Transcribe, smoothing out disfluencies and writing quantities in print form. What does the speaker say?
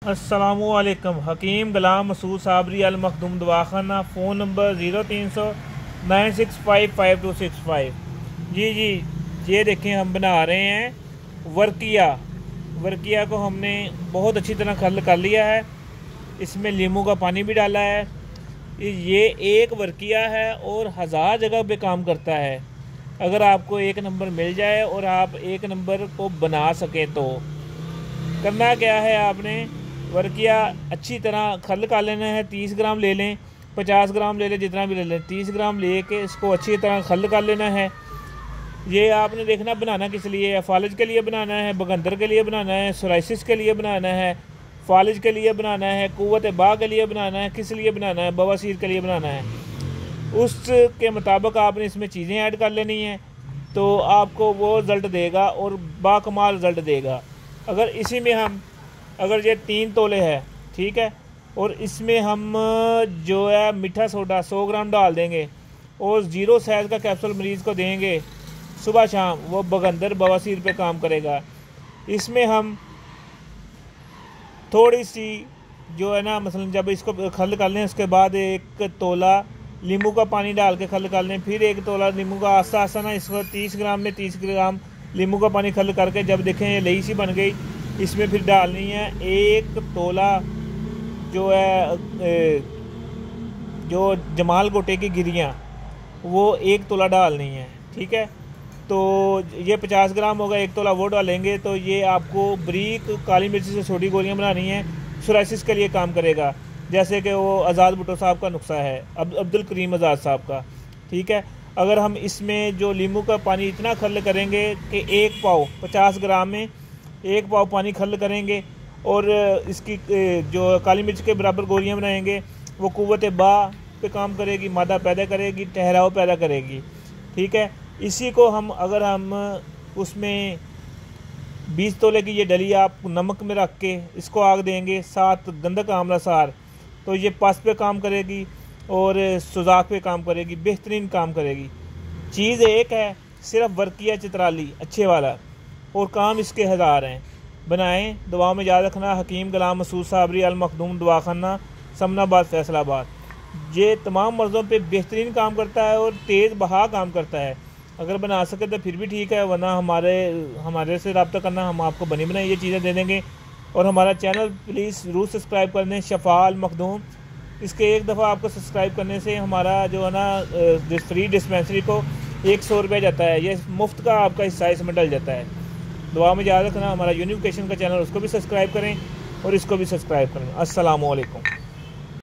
अस्सलामुअलैकुम। हकीम गुलाम मसूद साबरी अल मखदूम दवाखाना। Phone number 0309655265। जी, ये देखें, हम बना रहे हैं वर्किया। वर्किया को हमने बहुत अच्छी तरह खल कर लिया है। इसमें नींबू का पानी भी डाला है। ये एक वर्किया है और 1000 जगह पे काम करता है। अगर आपको एक नंबर मिल जाए और आप एक नंबर को बना सकें तो करना क्या है, आपने वर्किया अच्छी तरह खल कर लेना है। 30 ग्राम ले लें, 50 ग्राम ले लें, जितना भी ले लें। 30 ग्राम ले के इसको अच्छी तरह खल कर लेना है। ये आपने देखना बनाना किस लिए है। फालिज के लिए बनाना है, बगंदर के लिए बनाना है, सोराइसिस के लिए बनाना है, फालिज के लिए बनाना है, कुव्वत बा के लिए बनाना है, किस लिए बनाना है, बवासीर के लिए बनाना है। उसके मुताबिक आपने इसमें चीज़ें ऐड कर लेनी हैं तो आपको वो रिज़ल्ट देगा और बाकमाल रिज़ल्ट देगा। अगर इसी में हम अगर ये 3 तोले है, ठीक है, और इसमें हम जो है मीठा सोडा 100 ग्राम डाल देंगे और 0 साइज़ का कैप्सूल मरीज़ को देंगे सुबह शाम, वो बगंदर बवासीर पे काम करेगा। इसमें हम थोड़ी सी जो है ना, मसलन जब इसको खल कर लें उसके बाद 1 तोला नींबू का पानी डाल के खल कर लें, फिर 1 तोला नींबू का आस्ता आस्ता ना इसको 30 ग्राम में 30 ग्राम नींबू का पानी खल करके जब देखें ये लही सी बन गई, इसमें फिर डालनी है 1 तोला जो है जो जमाल गोटे की गिरियाँ, वो 1 तोला डालनी है, ठीक है। तो ये 50 ग्राम होगा, 1 तोला वो डालेंगे तो ये आपको बरीक काली मिर्ची से छोटी गोलियां बनानी है। सोराइसिस के लिए काम करेगा, जैसे कि वो आज़ाद भुट्टो साहब का नुस्खा है, अब्दुल करीम आज़ाद साहब का, ठीक है। अगर हम इसमें जो नींबू का पानी इतना खल करेंगे कि 1 पाव 50 ग्राम में 1 पाव पानी खल करेंगे और इसकी जो काली मिर्च के बराबर गोलियां बनाएंगे, वो कुव्वत बा पे काम करेगी, मादा पैदा करेगी, ठहराव पैदा करेगी, ठीक है। इसी को हम अगर हम उसमें 20 तोले की ये डली आप नमक में रख के इसको आग देंगे, साथ गंधक आमला सार, तो ये पस पे काम करेगी और सुजाक पे काम करेगी, बेहतरीन काम करेगी। चीज़ एक है, सिर्फ वर्किया चित्राली अच्छे वाला, और काम इसके 1000 हैं। बनाएं, दुआ में याद रखना। हकीम गुलाम मसूद साबरी अल मखदूम दवाखाना, समनाबाद, फैसलाबाद। ये तमाम मर्ज़ों पे बेहतरीन काम करता है और तेज़ बहा काम करता है। अगर बना सके तो फिर भी ठीक है, वरना हमारे से रब्ता करना, हम आपको बनी बनाई ये चीज़ें दे देंगे। और हमारा चैनल प्लीज़ ज़रूर सब्सक्राइब कर दें, शफा अल मखदूम। इसके एक दफ़ा आपको सब्सक्राइब करने से हमारा जो है ना फ्री डिस्पेंसरी को 100 रुपये जाता है, ये मुफ्त का आपका हिस्सा इसमें डल जाता है। दुआ में याद रखना। हमारा यूनिफिकेशन का चैनल, उसको भी सब्सक्राइब करें और इसको भी सब्सक्राइब करें। अस्सलामु अलैकुम।